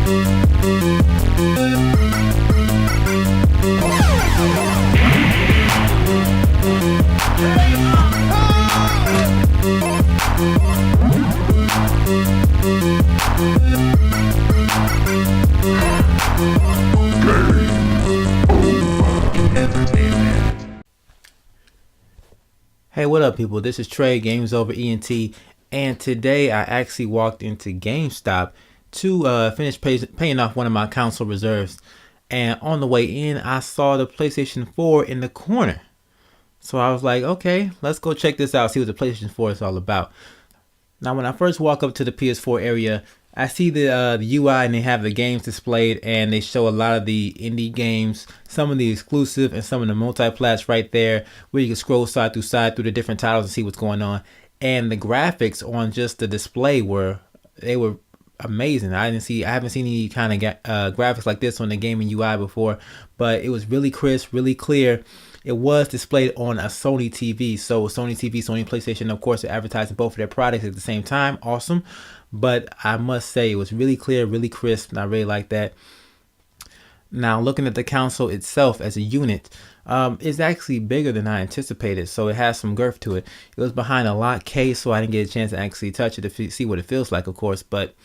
Hey, what up people, this is Trey, GamesOver ENT, and today I actually walked into GameStop to finish paying off one of my console reserves, and on the way in I saw the PlayStation 4 in the corner. So I was like, okay, let's go check this out, see what the PlayStation 4 is all about. Now when I first walk up to the PS4 area, I see the UI and they have the games displayed, and they show a lot of the indie games, some of the exclusive and some of the multi-plats right there, where you can scroll side through the different titles and see what's going on. And the graphics on just the display were amazing. I haven't seen any kind of graphics like this on the gaming UI before, but it was really crisp, really clear. It was displayed on a Sony TV, so Sony TV, Sony PlayStation, of course, are advertising both of their products at the same time. Awesome. But I must say it was really clear, really crisp, and I really like that. Now looking at the console itself as a unit, it's actually bigger than I anticipated, so it has some girth to it. It was behind a lock case, so I didn't get a chance to actually touch it to see what it feels like, of course, but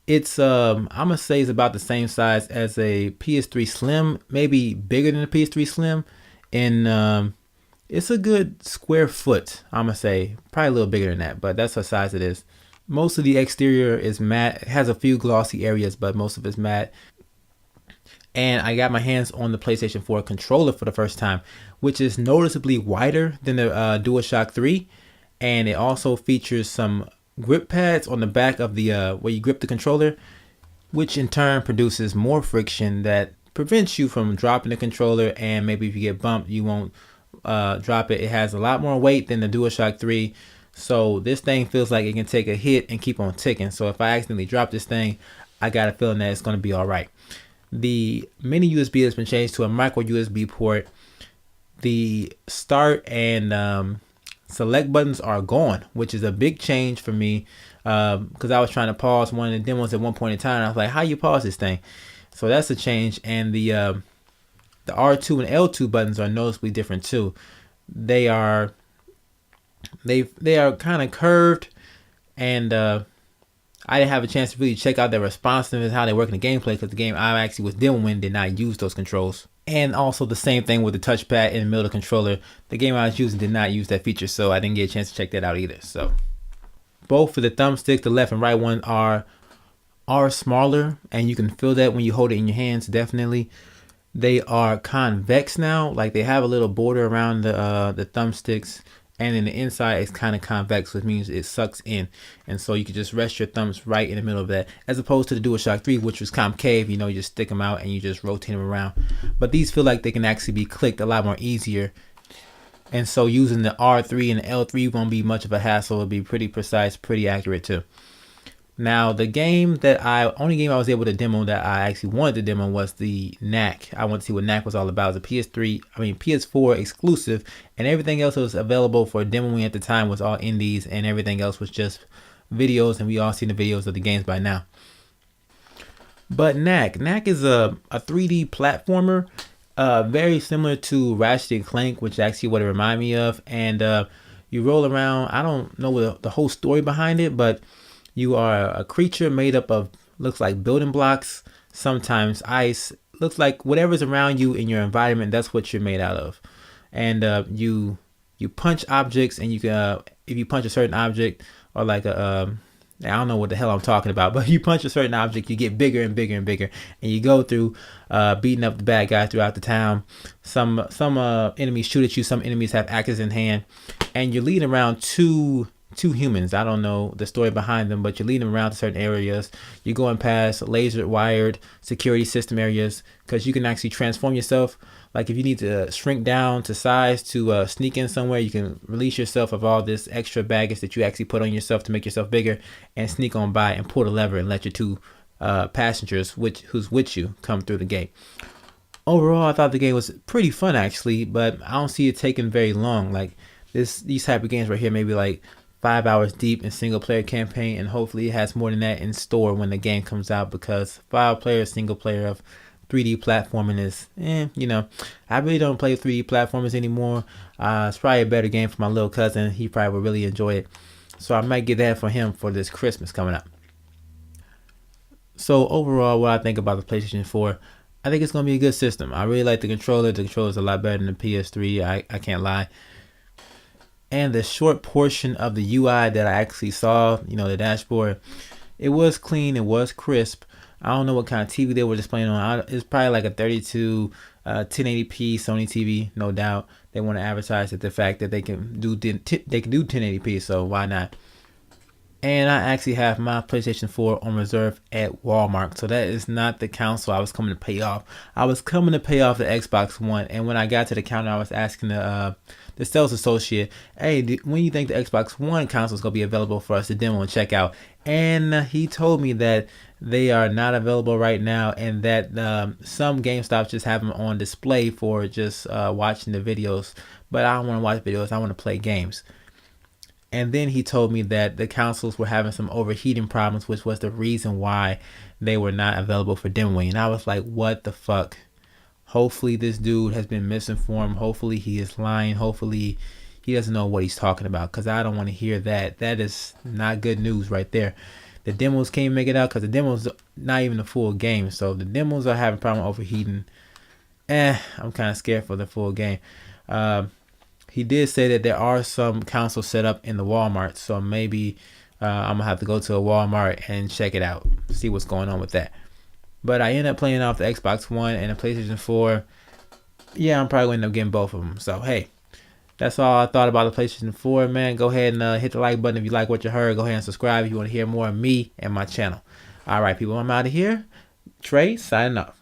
it's I'm gonna say it's about the same size as a PS3 Slim, maybe bigger than a PS3 Slim, and it's a good square foot. I'm gonna say probably a little bigger than that, but that's the size it is. Most of the exterior is matte. It has a few glossy areas, but most of it's matte. And I got my hands on the PlayStation 4 controller for the first time, which is noticeably wider than the DualShock 3. And it also features some grip pads on the back of the where you grip the controller, which in turn produces more friction that prevents you from dropping the controller, and maybe if you get bumped, you won't drop it. It has a lot more weight than the DualShock 3. So this thing feels like it can take a hit and keep on ticking. So if I accidentally drop this thing, I got a feeling that it's going to be all right. The mini USB has been changed to a micro USB port. The start and select buttons are gone, which is a big change for me, because I was trying to pause one of the demos at one point in time. I was like, how you pause this thing? So that's a change. And the R2 and L2 buttons are noticeably different too. They are kind of curved, and I didn't have a chance to really check out their responsiveness, how they work in the gameplay, because the game I actually was demoing did not use those controls. And also the same thing with the touchpad in the middle of the controller. The game I was using did not use that feature, so I didn't get a chance to check that out either. So both of the thumbsticks, the left and right one, are smaller, and you can feel that when you hold it in your hands. Definitely, they are convex now. Like they have a little border around the thumbsticks. And then the inside is kind of convex, which means it sucks in. And so you can just rest your thumbs right in the middle of that, as opposed to the DualShock 3, which was concave. You know, you just stick them out and you just rotate them around. But these feel like they can actually be clicked a lot more easier. And so using the R3 and the L3 won't be much of a hassle. It'll be pretty precise, pretty accurate too. Now, the only game I was able to demo that I actually wanted to demo was the Knack. I wanted to see what Knack was all about. It was a PS4 exclusive, and everything else that was available for demoing at the time was all indies, and everything else was just videos, and we all seen the videos of the games by now. But Knack is a 3D platformer, very similar to Ratchet & Clank, which is actually what it reminded me of. And you roll around. I don't know the whole story behind it, but you are a creature made up of, looks like building blocks, sometimes ice. Looks like whatever's around you in your environment, that's what you're made out of. And you punch objects, and you can if you punch a certain object, or like I don't know what the hell I'm talking about, but you punch a certain object, you get bigger and bigger and bigger, and you go through beating up the bad guy throughout the town. Some enemies shoot at you, some enemies have axes in hand, and you're leading around two humans. I don't know the story behind them, but you're leading them around to certain areas. You're going past laser wired security system areas, because you can actually transform yourself. Like if you need to shrink down to size to sneak in somewhere, you can release yourself of all this extra baggage that you actually put on yourself to make yourself bigger, and sneak on by and pull the lever and let your two passengers who's with you come through the gate. Overall, I thought the game was pretty fun actually, but I don't see it taking very long. Like these type of games right here, maybe like 5 hours deep in single player campaign, and hopefully it has more than that in store when the game comes out, because 5 player single player of 3D platforming is, I really don't play 3D platformers anymore. It's probably a better game for my little cousin. He probably would really enjoy it. So I might get that for him for this Christmas coming up. So overall, what I think about the PlayStation 4, I think it's going to be a good system. I really like the controller. The controller is a lot better than the PS3. I can't lie. And the short portion of the UI that I actually saw, the dashboard, it was clean. It was crisp. I don't know what kind of TV they were displaying on. It's probably like a 32 1080p Sony TV, no doubt. They want to advertise the fact that they can do 1080p, so why not? And I actually have my PlayStation 4 on reserve at Walmart. So that is not the console I was coming to pay off. I was coming to pay off the Xbox One. And when I got to the counter, I was asking the sales associate, hey, when you think the Xbox One console is going to be available for us to demo and check out? And he told me that they are not available right now, and that some GameStops just have them on display for just watching the videos. But I don't want to watch videos. I want to play games. And then he told me that the consoles were having some overheating problems, which was the reason why they were not available for demoing. And I was like, what the fuck? Hopefully this dude has been misinformed. Hopefully he is lying. Hopefully he doesn't know what he's talking about, because I don't want to hear that. That is not good news right there. The demos can't make it out because the demos not even a full game. So the demos are having problem overheating. I'm kind of scared for the full game. He did say that there are some consoles set up in the Walmart, so maybe I'm gonna have to go to a Walmart and check it out, see what's going on with that. But I ended up playing off the Xbox One and the PlayStation 4. Yeah, I'm probably gonna end up getting both of them. So hey, that's all I thought about the PlayStation 4, man. Go ahead and hit the like button if you like what you heard. Go ahead and subscribe if you want to hear more of me and my channel. All right, people, I'm out of here. Trey, signing off.